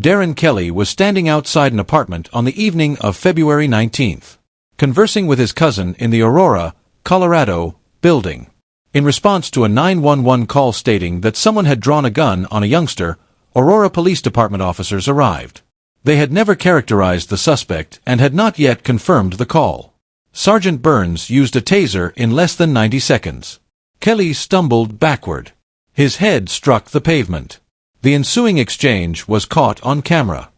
Darren Kelly was standing outside an apartment on the evening of February 19th, conversing with his cousin in the Aurora, Colorado, building. In response to a 911 call stating that someone had drawn a gun on a youngster, Aurora Police Department officers arrived. They had never characterized the suspect and had not yet confirmed the call. Sergeant Burns used a taser in less than 90 seconds. Kelly stumbled backward. His head struck the pavement. The ensuing exchange was caught on camera.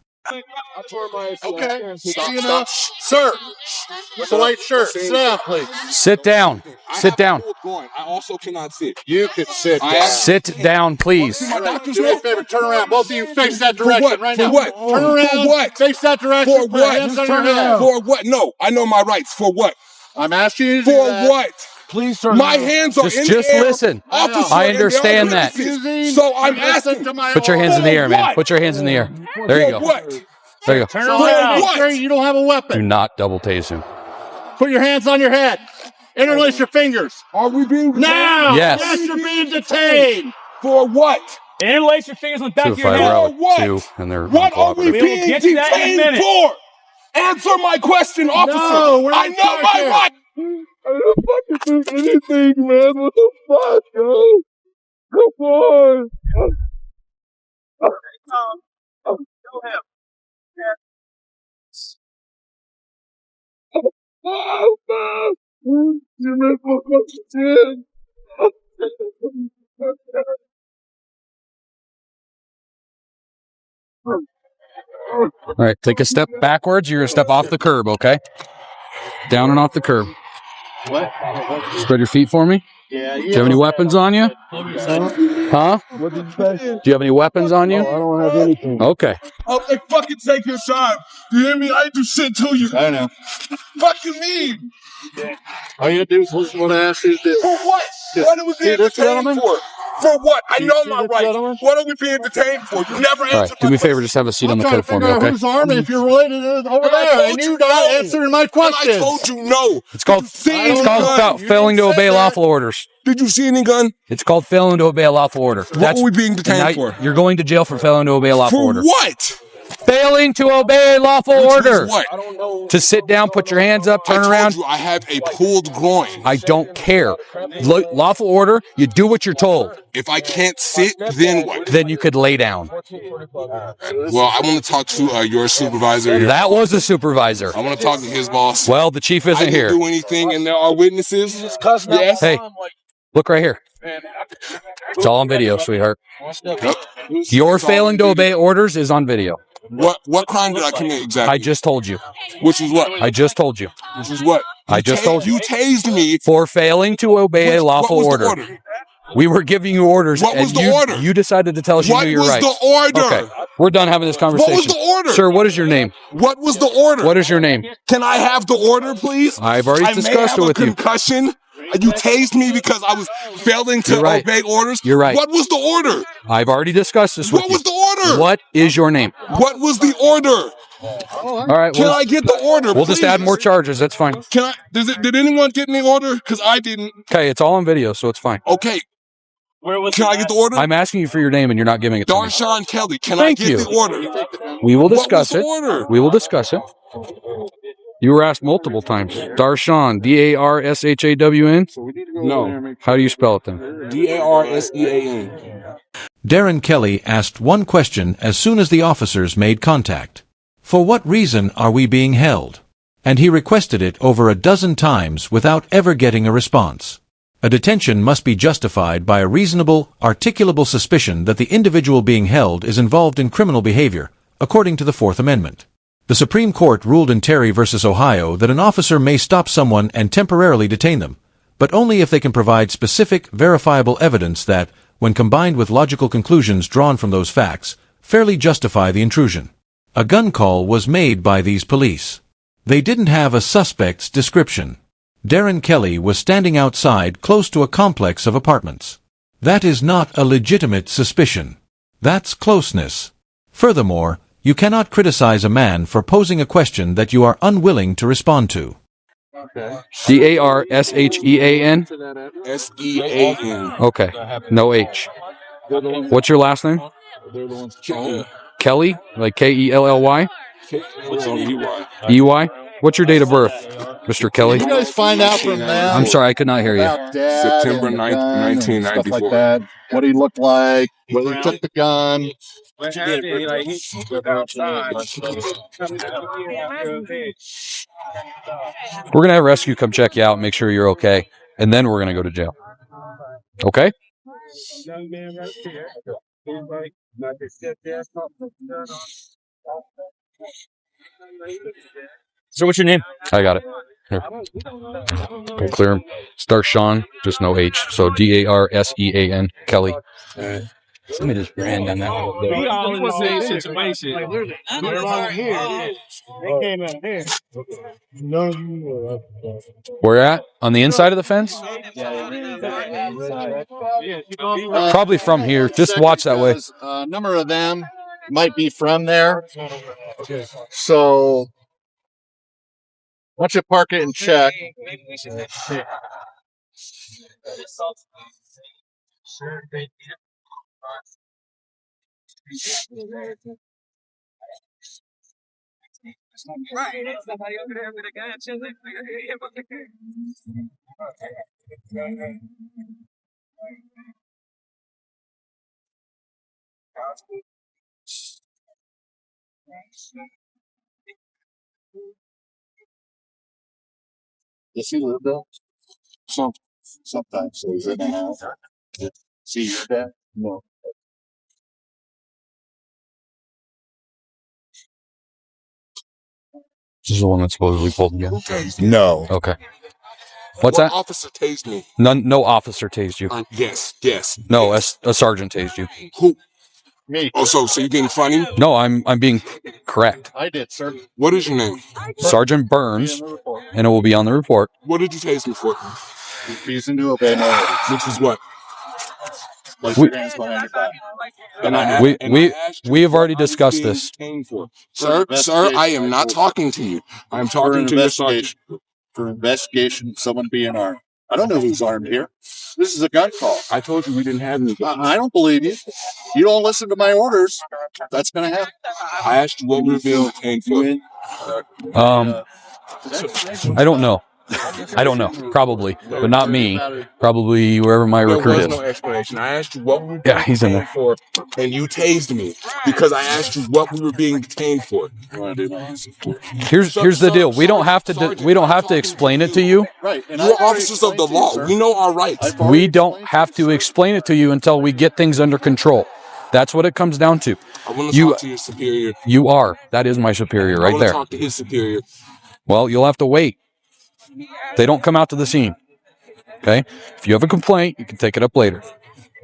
Okay. Stop. Sir, with the white shirt, sit down, please. Sit down. Sit down. I also cannot sit. You can sit down. Sit down, please. Do me a favor, turn around. Both of you face that direction right now. For what? Turn around. For what? Face that direction. For what? Hands on your head. For what? No, I know my rights. For what? I'm asking you to do For that. what? Please turn My around. hands are in Just the air. listen. Officer, I understand that. So I'm asking. Put your hands in the air, man. Put your hands in the air. There you For go. what? There you go. Turn around. Make sure you don't have a Do weapon. not double tase him. Put your hands on your head. Interlace your fingers. Are we being detained? Now! Yes. You're being detained. For what? Interlace your fingers on the back of your 205 head. row For what? 2, and they're What are we uncooperative. being get to that in a detained minute. for? Answer my question, officer. No, we're not I know my talking. rights. I don't fucking do anything, man. What the fuck, yo? Come on. You made my fucking shit. All right, take a step backwards. You're going to step off the curb, okay? Down and off the curb. What? Spread your feet for me. Yeah. Do you have any weapons on you? Huh? What did you say? Do you have any weapons on you? I don't have anything. Okay. Okay, fucking take your time. Do you hear me? I ain't do shit to you. I know. Fuck you mean? All you do is listen to what I ask you to do. For what? What are we being this detained gentleman? for? For what? I Do you know see my this rights. gentleman? What are we being detained for? You never All right, answered do my me a favor. question. Just have a seat on I'm the trying to curb for me, figure out okay? whose arm if you're related to over there, told and you you're not no. answering my And I questions. told you no. It's called It's called failing to obey lawful orders. Did you see any gun? It's called failing to obey a lawful order. What were we being detained for? You're going to jail for failing to obey a lawful For order. what? Failing to obey a lawful order. What? To sit down, put your hands up, turn I around. told you I have a pulled groin. I don't care. Lawful order, you do what you're told. If I can't sit, then what? Then you could lay down. Well, I want to talk to your supervisor. That was the supervisor. I want to talk to his boss. Well, the chief I isn't didn't here. do anything, and there are witnesses. Yes. Hey, look right here. It's all on video, sweetheart. Your failing to obey orders is on video. What crime did I commit exactly? I just told you. Which was what? I just told you. Which was what? I just told you. You tased me. For failing to obey a lawful What was the order. We were giving you orders, What and was the order? you decided to tell us you What knew your was rights. the order? Okay, we're done having this conversation. What was the order? Sir, what is your name? What was the order? What is your name? Can I have the order, please? I've already I discussed it may have with a you. concussion. You tased me because I was failing to You're right. obey orders. You're right. What was the order? I've already discussed this with What you. was the order? What is your name? What was the order? All right, Can I get the order? we'll just please? add more charges. That's fine. Can I? Did anyone get any order? Because I didn't. Okay, it's all on video, so it's fine. Okay. Where was Can I get the order? I'm asking you for your name, and you're not giving it to me. Darshawn Kelly. Can Thank I get you. the order? We will What was discuss the it. order? We will discuss it. You were asked multiple times. Darshawn, D-A-R-S-H-A-W-N? No. How do you spell it then? D-A-R-S-E-A-N. Darren Kelly asked one question as soon as the officers made contact. For what reason are we being held? And he requested it over a dozen times without ever getting a response. A detention must be justified by a reasonable, articulable suspicion that the individual being held is involved in criminal behavior, according to the Fourth Amendment. The Supreme Court ruled in Terry v. Ohio that an officer may stop someone and temporarily detain them, but only if they can provide specific, verifiable evidence that, when combined with logical conclusions drawn from those facts, fairly justify the intrusion. A gun call was made by these police. They didn't have a suspect's description. Darren Kelly was standing outside close to a complex of apartments. That is not a legitimate suspicion. That's closeness. Furthermore, you cannot criticize a man for posing a question that you are unwilling to respond to. D-A-R-S-H-E-A-N? S-E-A-N. Okay, no H. What's your last name? Kelly, like Kelly? EY? What's your date of birth, Mr. Kelly? You guys find out from them. I'm sorry, I could not hear you. About Dad September and the 9th, gun and 1994. stuff like that. What he looked like, whether he took the gun. We're going to have rescue come check you out, make sure you're okay, and then we're going to go to jail. Okay? So what's your name? I got it. Here. Go clear him. Start Sean, just no H. So Darsean, Kelly. Let me just brand on that one. We all in the same situation. They came out here. Where at? On the inside of the fence? Probably from here. Just watch that way. A number of them might be from there. So once you park it and check. You see a little bit? Sometimes. So is it now? See that? No. This is the one that supposedly pulled again. No. Okay. What's What that? officer tased me? No officer tased you. Yes. No, a sergeant tased you. Who? Me. Oh, so you're getting funny? No, I'm being correct. I did, sir. What is your name? Sergeant Burns, and it will be on the report. What did you tase me for? Refusing to obey my orders. Which is what? Place your hands behind your back. We have already discussed this. Sir, I am not talking to you. I'm talking to your sergeant. For investigation, someone being armed. I don't know who's armed here. This is a gun call. I told you we didn't have any. I don't believe you. You don't listen to my orders. That's going to happen. I asked you what we were being detained for. I don't know. Probably, but not me. Probably wherever my recruit There is. was no explanation. I asked you what we were Yeah, he's in there. for, and you tased me because I asked you what we were being detained for. Here's the deal. We don't have to explain it to you. Right. You're officers of the law. We know our rights. We don't have to explain it to you until we get things under control. That's what it comes down to. I want to talk to your superior. You are. That is my superior right I want there. to talk to his superior. Well, you'll have to wait. They don't come out to the scene. Okay? If you have a complaint, you can take it up later.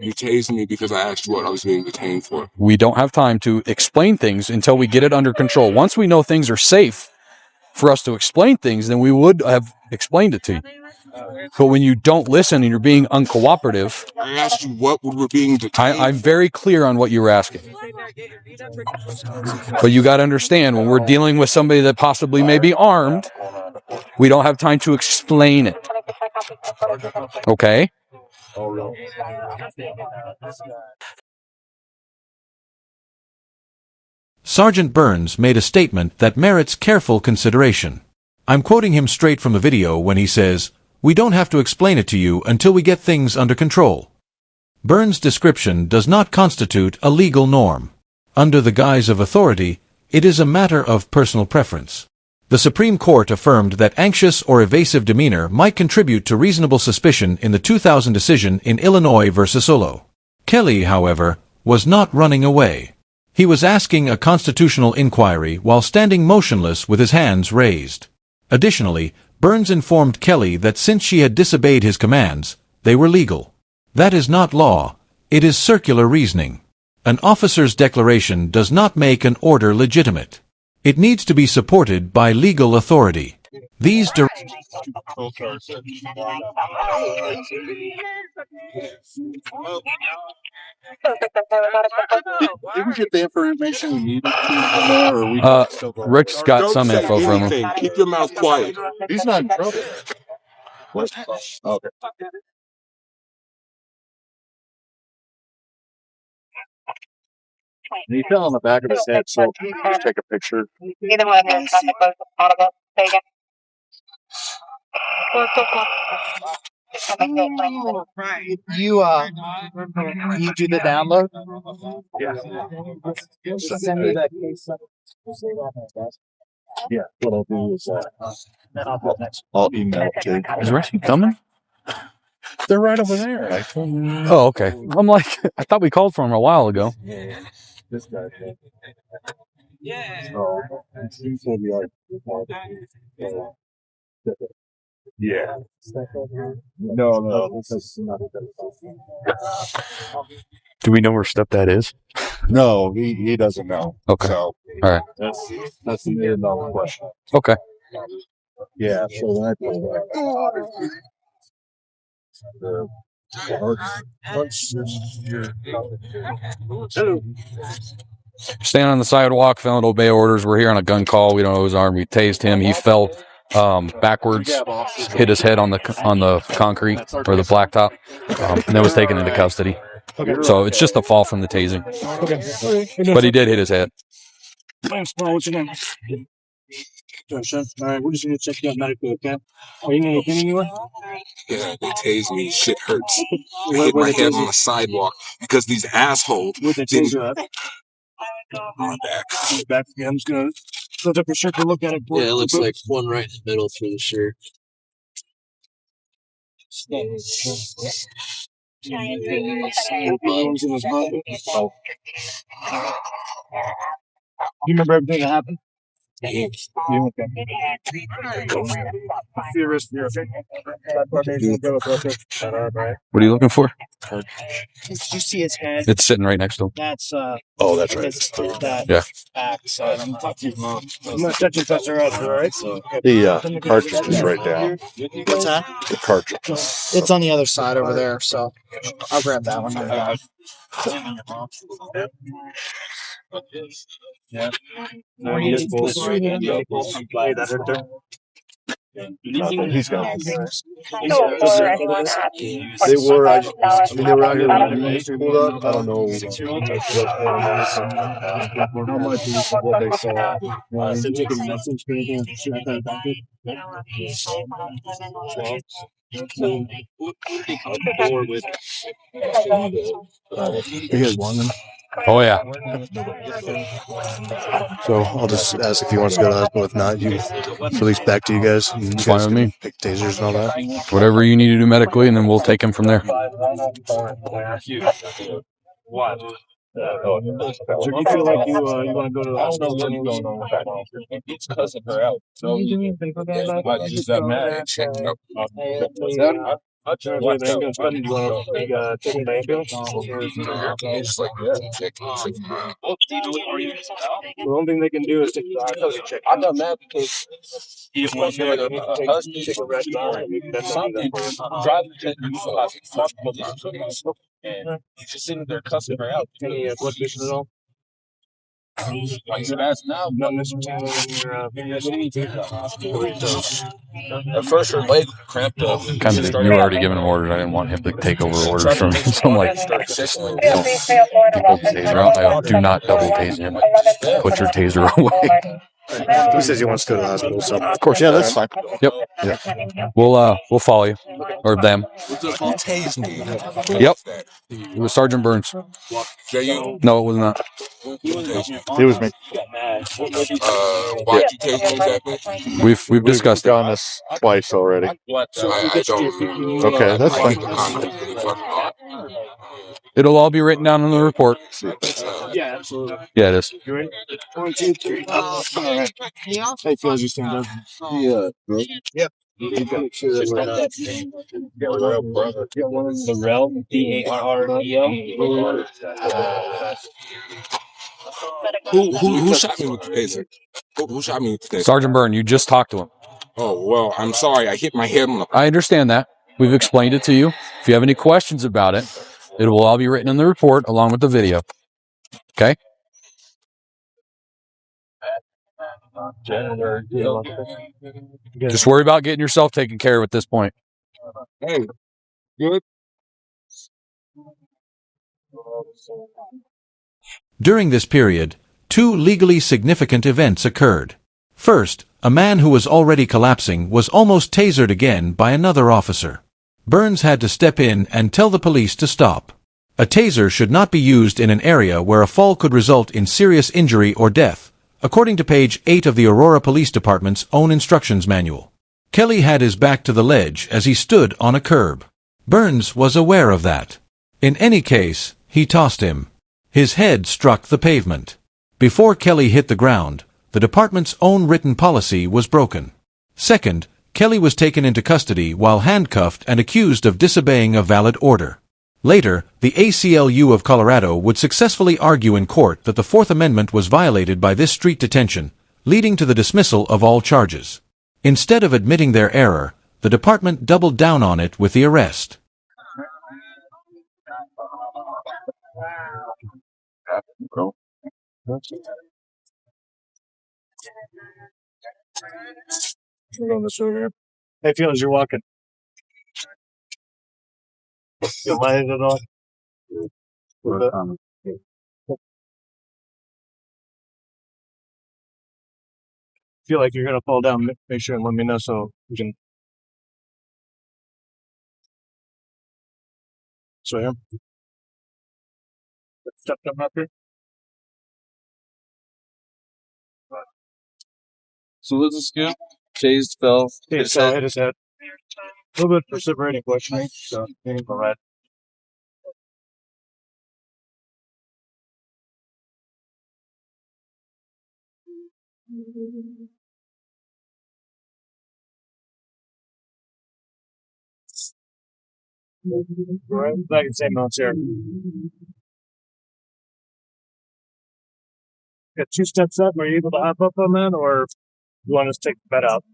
You tased me because I asked you what I was being detained for. We don't have time to explain things until we get it under control. Once we know things are safe for us to explain things, then we would have explained it to you. But when you don't listen and you're being uncooperative, I asked you what we were being detained I'm very clear on what you were asking. But you got to understand, when we're dealing with somebody that possibly may be armed, we don't have time to explain it. Okay? Sergeant Burns made a statement that merits careful consideration. I'm quoting him straight from a video when he says, "We don't have to explain it to you until we get things under control." Burns' description does not constitute a legal norm. Under the guise of authority, it is a matter of personal preference. The Supreme Court affirmed that anxious or evasive demeanor might contribute to reasonable suspicion in the 2000 decision in Illinois versus Solo. Kelly, however, was not running away. He was asking a constitutional inquiry while standing motionless with his hands raised. Additionally, Burns informed Kelly that since she had disobeyed his commands, they were legal. That is not law, it is circular reasoning. An officer's declaration does not make an order legitimate. It needs to be supported by legal authority. These Did we get the information we needed to from there, or we still going? Rick's got Don't some say info from him. anything. Keep your mouth quiet. He's not in trouble. What? Okay. He fell on the back of his head, so can you just take a picture? Either one of you is trying to close the audible. Say again. You do the download? Yeah. Send me that case. Yeah. What I'll do is I'll email it to you. Is rescue coming? They're right over there. I told you. Oh, okay. I'm like, I thought we called for him a while ago. This guy. So, he said you are. Yeah. No, this is not. Do we know where stepdad is? No, he doesn't know. Okay. So, All right. that's the million-dollar question. Okay. Yeah. So that. Standing on the sidewalk, failing to obey orders. We're here on a gun call. We don't know his arm. We tased him. He fell backwards, hit his head on the concrete or the blacktop, and then was taken into custody. So it's just a fall from the tasing. Okay. But he did hit his head. What's your name? All right, we're just gonna check you out medically, okay? Are you gonna get anywhere? Yeah, they tased me. Shit hurts. I hit my head on the sidewalk because these assholes With the didn't. taser up. My back. Back. Yeah, I'm just gonna lift up your shirt to look at it. Yeah, it looks like one right in the middle through the shirt. You remember everything that happened? Yeah. Okay. You're okay. What are you looking for? Did you see his head? It's sitting right next to him. That's Oh, that's right. that Yeah. back side. I'm gonna touch and touch her out, all right? So The cartridge is right down. What's that? The cartridge. It's on the other side over there, so I'll grab that one. yeah. No, he just pulls right in. He's got. They were. I mean, they were out here when we pulled up. I don't know how much is what they saw. You guys want them? Oh, yeah. So I'll just ask if he wants to go to the hospital. If not, you release back to you guys. And you Fine guys with me. pick tasers and all that. Whatever you need to do medically, and then we'll take him from there. What? So you feel like you want to go to the hospital? It's cussing her out. So I just got mad. What's that? Do you want to take him to ambulance? It's like, The only thing they can do is take the occupancy check. I'm not mad because he didn't want to feel like a husband check the rest of that's something. Driving check and he's just sitting there cussing her out. Any blood vision at all? Like fast now, not necessarily. At first, her leg cramped up. Kind of, you were already giving him orders. I didn't want him to take over orders from me. So I'm like, don't pull the taser out. I go, do not double tase him. Put your taser away. He says he wants to go to the hospital. So Of course, Yeah, that's fine. Yep. Yeah. We'll follow you or them. you tased me. Yep. It was Sergeant Burns. That you? No, it was not. It was me. Why'd you take me exactly? We've discussed it. We've gone this twice already. I don't remember. Okay, that's I hit fine. the concrete really fucking hard. It'll all be written down in the report. Yeah, absolutely. Yeah, it is. You ready? 1, 2, 3. All right. Hey, feels you stand up. Yeah, bro. Yep. You gotta make sure that's right. The rel, DARREL. Who shot me with the taser? Who shot me with the taser? Sergeant Byrne, you just talked to him. Oh, well, I'm sorry. I hit my head on the. I understand that. We've explained it to you. If you have any questions about it, it will all be written in the report along with the video. Okay? Just worry about getting yourself taken care of at this point. Hey, good. During this period, two legally significant events occurred. First, a man who was already collapsing was almost tasered again by another officer. Burns had to step in and tell the police to stop. A taser should not be used in an area where a fall could result in serious injury or death, according to page 8 of the Aurora Police Department's own instructions manual. Kelly had his back to the ledge as he stood on a curb. Burns was aware of that. In any case, he tossed him. His head struck the pavement. Before Kelly hit the ground, the department's own written policy was broken. Second, Kelly was taken into custody while handcuffed and accused of disobeying a valid order. Later, the ACLU of Colorado would successfully argue in court that the Fourth Amendment was violated by this street detention, leading to the dismissal of all charges. Instead of admitting their error, the department doubled down on it with the arrest. Hey, feel as you're walking. Feel lighted at all? Feel like you're gonna fall down, make sure and let me know so we can. So here. Step up here. So what's the scoop? Tased, fell, Hit his head. A little bit perseverating questioning, so ain't all right. Right, back in the same notes here. Got 2 steps up. Are you able to hop up on that, or you want us to take the bed out?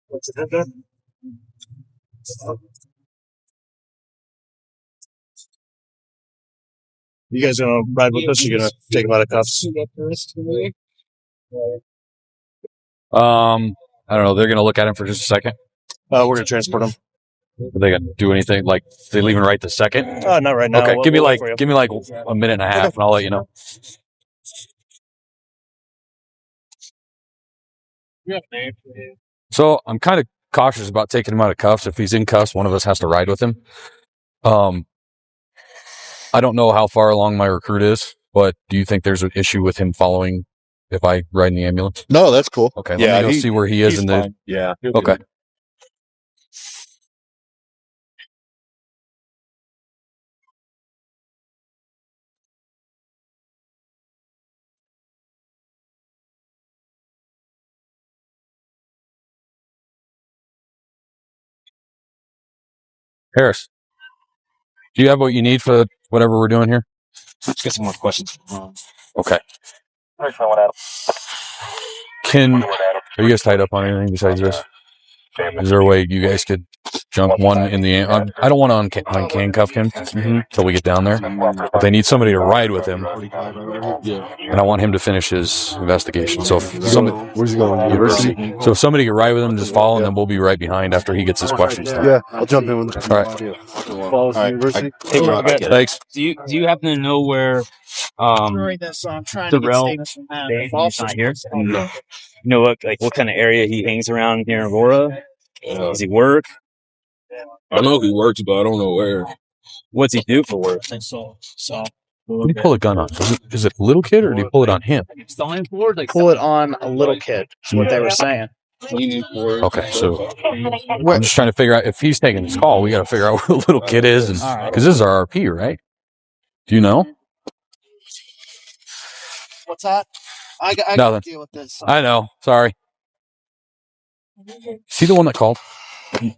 What's it in there? You guys gonna ride with us? Or you gonna take him out of cuffs? I don't know. They're going to look at him for just a second. We're gonna transport him. Are they going to do anything? Like, they leaving right this second? Not right now. Okay, We'll give me wait for you. like a minute and a half, and I'll let you know. So I'm kind of cautious about taking him out of cuffs. If he's in cuffs, one of us has to ride with him. I don't know how far along my recruit is, but do you think there's an issue with him following if I ride in the ambulance? No, that's cool. Okay, let me go see where he is in the. Fine. Yeah. Okay. Harris, do you have what you need for whatever we're doing here? Let's get some more questions. Okay. Are you guys tied up on anything besides this? Is there a way you guys could jump one in the? I don't want to handcuff him until we get down there. But they need somebody to ride with him, and I want him to finish his investigation. So if somebody, Where's he going? University? so if somebody can ride with him, just follow, and then we'll be right behind after he gets his questions done. Yeah, I'll jump in with All right. Follows the university. Thanks. Do you happen to know where Darrell is not here? You know what kind of area he hangs around here in Aurora? Does he work? I know he works, but I don't know where. What's he do for work? Who do you pull a gun on? Is it a little kid, or do you pull it on him? Pull it on a little kid. Is what they were saying. Okay, so I'm just trying to figure out if he's taking this call. We got to figure out where the little kid is, because this is our RP, right? Do you know? What's that? I Nothing. can deal with this. I know. Sorry. Is he the one that called?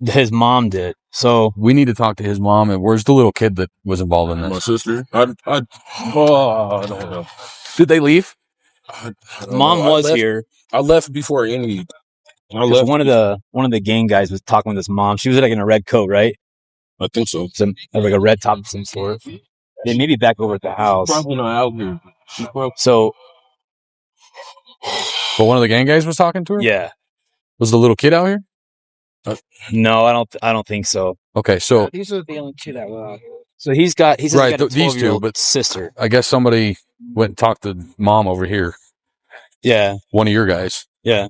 His mom did. So We need to talk to his mom. And where's the little kid that was involved in My this? sister. I don't know. Did they leave? I don't mom know. was here. I left before any. I 'Cause left. one of the gang guys was talking with his mom. She was like in a red coat, right? I think so. Like a red top of some sort. They may be back over at the house. Probably not out here. She's probably. So But one of the gang guys was talking to her? yeah, Was the little kid out here? No, I don't think so. Okay, so These are the only two that were. So he's got a these two, 12-year-old but sister. I guess somebody went and talked to mom over here. Yeah, one of your guys. yeah.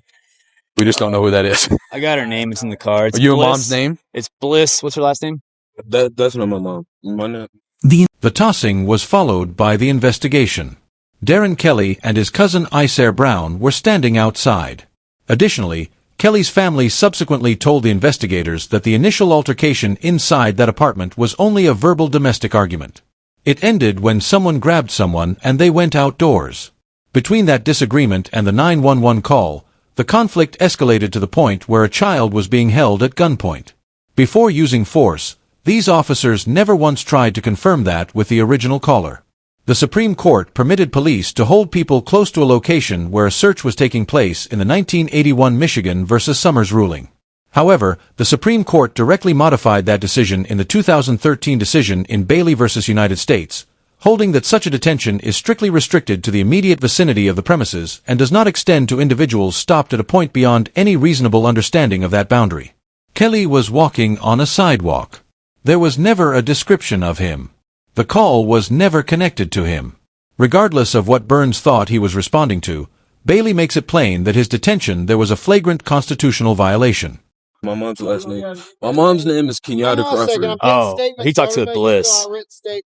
We just don't know who that is. I got her name. It's in the car. It's Are you Bliss. a mom's name? It's Bliss. What's her last name? That's not my mom. My name. The tossing was followed by the investigation. Darren Kelly and his cousin Iser Brown were standing outside. Additionally, Kelly's family subsequently told the investigators that the initial altercation inside that apartment was only a verbal domestic argument. It ended when someone grabbed someone and they went outdoors. Between that disagreement and the 911 call, the conflict escalated to the point where a child was being held at gunpoint. Before using force, these officers never once tried to confirm that with the original caller. The Supreme Court permitted police to hold people close to a location where a search was taking place in the 1981 Michigan v. Summers ruling. However, the Supreme Court directly modified that decision in the 2013 decision in Bailey v. United States, holding that such a detention is strictly restricted to the immediate vicinity of the premises and does not extend to individuals stopped at a point beyond any reasonable understanding of that boundary. Kelly was walking on a sidewalk. There was never a description of him. The call was never connected to him. Regardless of what Burns thought he was responding to, Bailey makes it plain that his detention there was a flagrant constitutional violation. My mom's last name. My mom's name is Kenyatta Crawford. Oh, he talks with Bliss.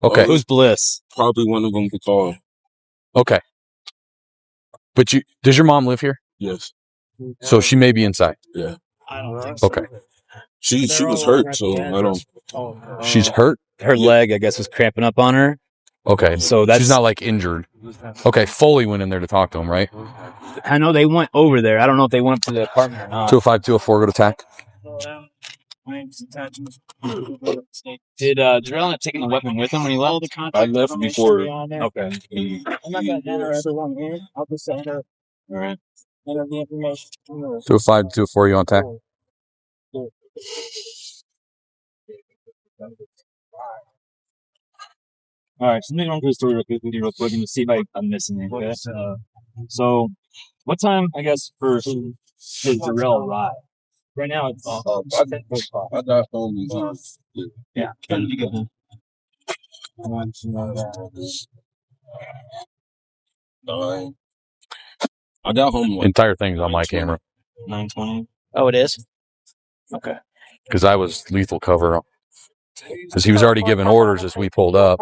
Okay. Who's Bliss? Probably one of them we call. Okay. But does your mom live here? Yes. So she may be inside. Yeah. I don't think so. Okay. She was hurt, so I don't. She's hurt? Her leg, I guess, was cramping up on her. Okay. So that's... She's not like injured. Okay. Foley went in there to talk to him, right? I know they went over there. I don't know if they went up to the apartment or not. 205-204, go to TAC. Did Darrell end up taking the weapon with him when he left? I left before. Okay. I'm not going to enter everyone in. I'll just enter All right. the information. 205-204, you on TAC? All right, so let me run through the story real quick and see if I'm missing anything. Okay? So, what time, I guess, first did Darrell arrive? Right now, it's I got home. yeah. When did you get home? I got home. Entire thing's on my camera. 9:20. Oh, it is? Okay. Because I was lethal cover. Because he was already giving orders as we pulled up.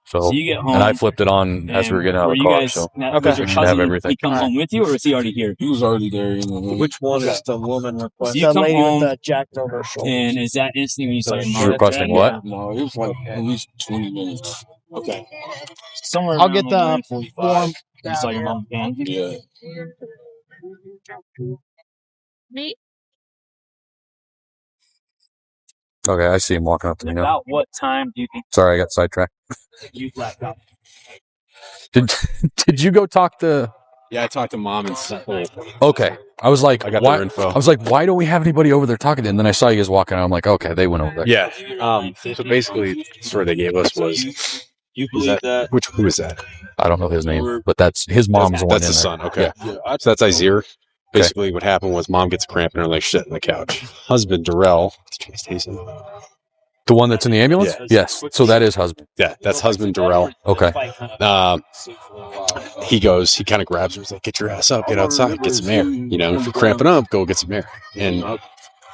So you get home, and I flipped it on as we were getting out of the car. So okay. we should have everything. He come home with you, or is he already here? He was already there. Which one is the woman requesting? So you The come lady home, with the jacked over shoulder. and is that instantly when you saw your She's mom? requesting what? No, it was like at least 20 minutes. Okay. Somewhere I'll get around, the like, form. 9:45, you saw your mom again. Yeah. Okay, I see him walking up to me now. About what time do you think Sorry, I got sidetracked. you blacked out? Did you go talk to? Yeah, I talked to mom and son. Okay, I was like, I got why? their info. I was like, why don't we have anybody over there talking to him? And then I saw you guys walking out. I'm like, okay, they went over there. Yeah. So basically, the story they gave us was. You believe that? Who is that? I don't know his name, but that's his mom's the one. That's in his there. son. Okay. Yeah. So that's Izir. Basically, what happened was mom gets a cramp and her leg shit on the couch. Husband Darrell. Tasing. The one that's in the ambulance? Yeah. Yes. So that is husband. Yeah, that's husband Darrell. Okay. He kind of grabs her. He's like, get your ass up, get outside, get some air. You know, if you're cramping up, go get some air. And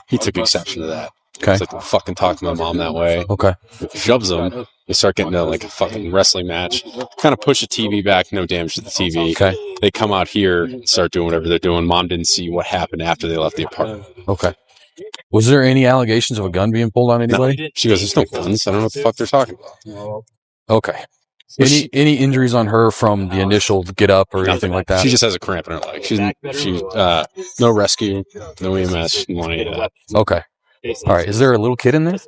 he took exception to that. Okay. He's like, don't fucking talk to my mom that way. Okay. Shoves him. They start getting into like a fucking wrestling match. Kind of push the TV back, no damage to the TV. Okay. They come out here and start doing whatever they're doing. Mom didn't see what happened after they left the apartment. Okay. Was there any allegations of a gun being pulled on anybody? No. She goes, there's no guns. I don't know what the fuck they're talking about. Okay. Any injuries on her from the initial get up or anything like that? She just has a cramp in her leg. She's no rescue, no EMS, no any of that. Okay. All right. Is there a little kid in there?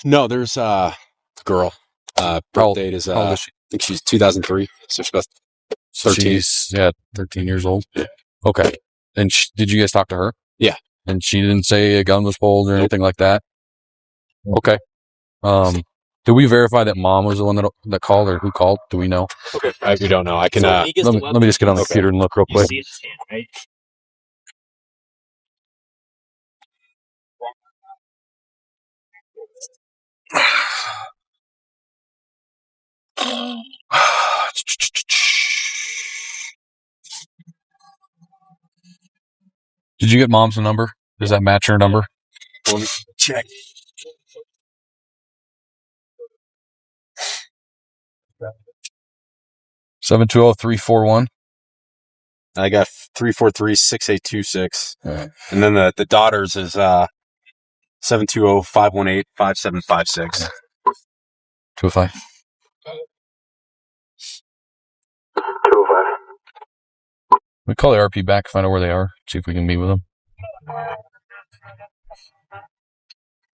No, there's a girl. Birth date is, how old is she? I think she's 2003. So she's about 13. She's 13 years old. Yeah. Okay. And did you guys talk to her? Yeah. And she didn't say a gun was pulled or anything like that? Okay. Did we verify that mom was the one that called, or who called? Do we know? Okay. We don't know. I can. let me just get on the computer and look real quick. Did you get mom's number? Does that match her number? Let me check. Seven 720-341. I got 343-6826. All right. And then the daughter's is 720-518-5756. 205. 205. We call the RP back, find out where they are, see if we can meet with them. Yeah,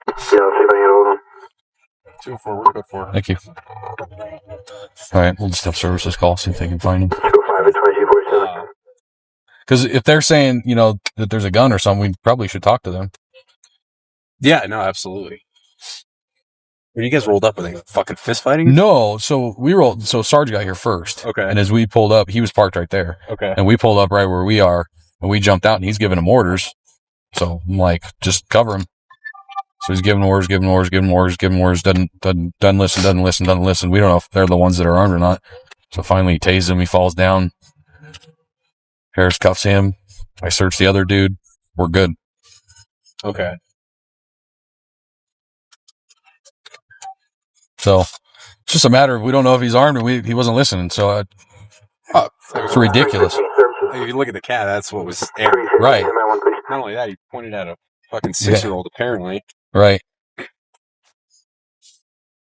I'll see if I can get hold of them. 204, we're good for. Thank you. All right, we'll just have services call, see if they can find them. 205 and 2247. Because if they're saying, that there's a gun or something, we probably should talk to them. Yeah, no, absolutely. When you guys rolled up, were they fucking fist fighting? No, so Sarge got here first. Okay. And as we pulled up, he was parked right there. Okay. And we pulled up right where we are, and we jumped out, and he's giving him orders. So I'm like, just cover him. So he's giving orders, doesn't listen. We don't know if they're the ones that are armed or not. So finally he tased him, he falls down. Harris cuffs him. I search the other dude. We're good. Okay. So it's just a matter of we don't know if he's armed and he wasn't listening. So it's ridiculous. If you look at the cat, that's what was airing. Right. Not only that, he pointed at a fucking 6-year-old, apparently. Right.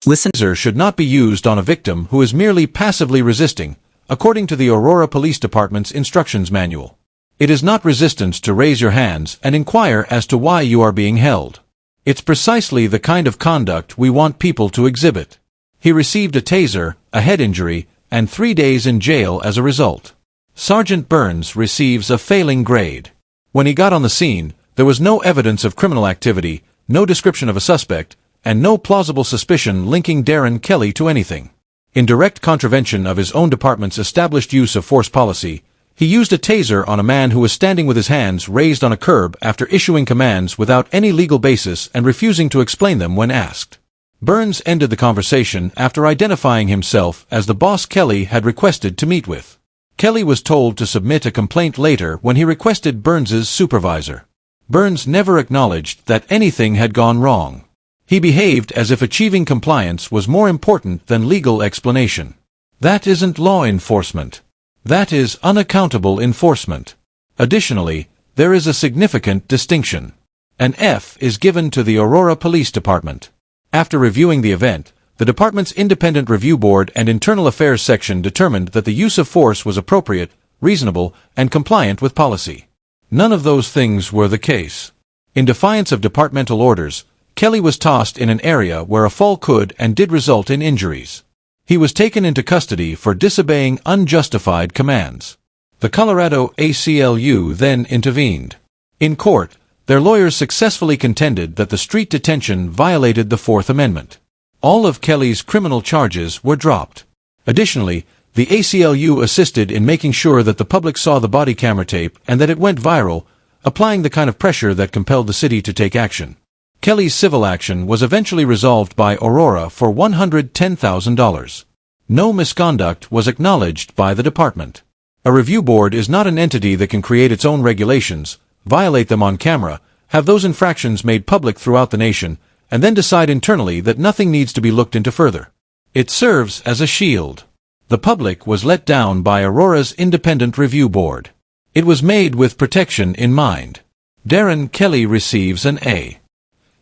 Taser should not be used on a victim who is merely passively resisting, according to the Aurora Police Department's instructions manual. It is not resistance to raise your hands and inquire as to why you are being held. It's precisely the kind of conduct we want people to exhibit. He received a taser, a head injury, and 3 days in jail as a result. Sergeant Burns receives a failing grade. When he got on the scene, there was no evidence of criminal activity, no description of a suspect, and no plausible suspicion linking Darren Kelly to anything. In direct contravention of his own department's established use of force policy, he used a taser on a man who was standing with his hands raised on a curb after issuing commands without any legal basis and refusing to explain them when asked. Burns ended the conversation after identifying himself as the boss Kelly had requested to meet with. Kelly was told to submit a complaint later when he requested Burns's supervisor. Burns never acknowledged that anything had gone wrong. He behaved as if achieving compliance was more important than legal explanation. That isn't law enforcement. That is unaccountable enforcement. Additionally, there is a significant distinction. An F is given to the Aurora Police Department. After reviewing the event, the department's Independent Review Board and Internal Affairs section determined that the use of force was appropriate, reasonable, and compliant with policy. None of those things were the case. In defiance of departmental orders, Kelly was tossed in an area where a fall could and did result in injuries. He was taken into custody for disobeying unjustified commands. The Colorado ACLU then intervened. In court, their lawyers successfully contended that the street detention violated the Fourth Amendment. All of Kelly's criminal charges were dropped. Additionally, the ACLU assisted in making sure that the public saw the body camera tape and that it went viral, applying the kind of pressure that compelled the city to take action. Kelly's civil action was eventually resolved by Aurora for $110,000. No misconduct was acknowledged by the department. A review board is not an entity that can create its own regulations, violate them on camera, have those infractions made public throughout the nation, and then decide internally that nothing needs to be looked into further. It serves as a shield. The public was let down by Aurora's Independent Review Board. It was made with protection in mind. Darren Kelly receives an A.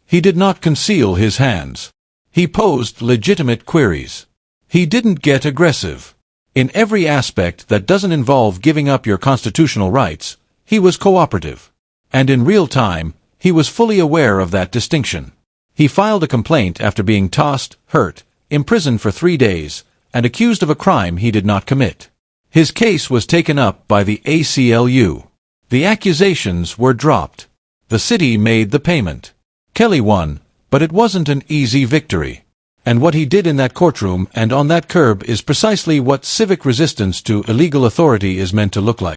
He did not conceal his hands. He posed legitimate queries. He didn't get aggressive. In every aspect that doesn't involve giving up your constitutional rights, he was cooperative. And in real time, he was fully aware of that distinction. He filed a complaint after being tossed, hurt, imprisoned for 3 days, and accused of a crime he did not commit. His case was taken up by the ACLU. The accusations were dropped. The city made the payment. Kelly won, but it wasn't an easy victory. And what he did in that courtroom and on that curb is precisely what civic resistance to illegal authority is meant to look like.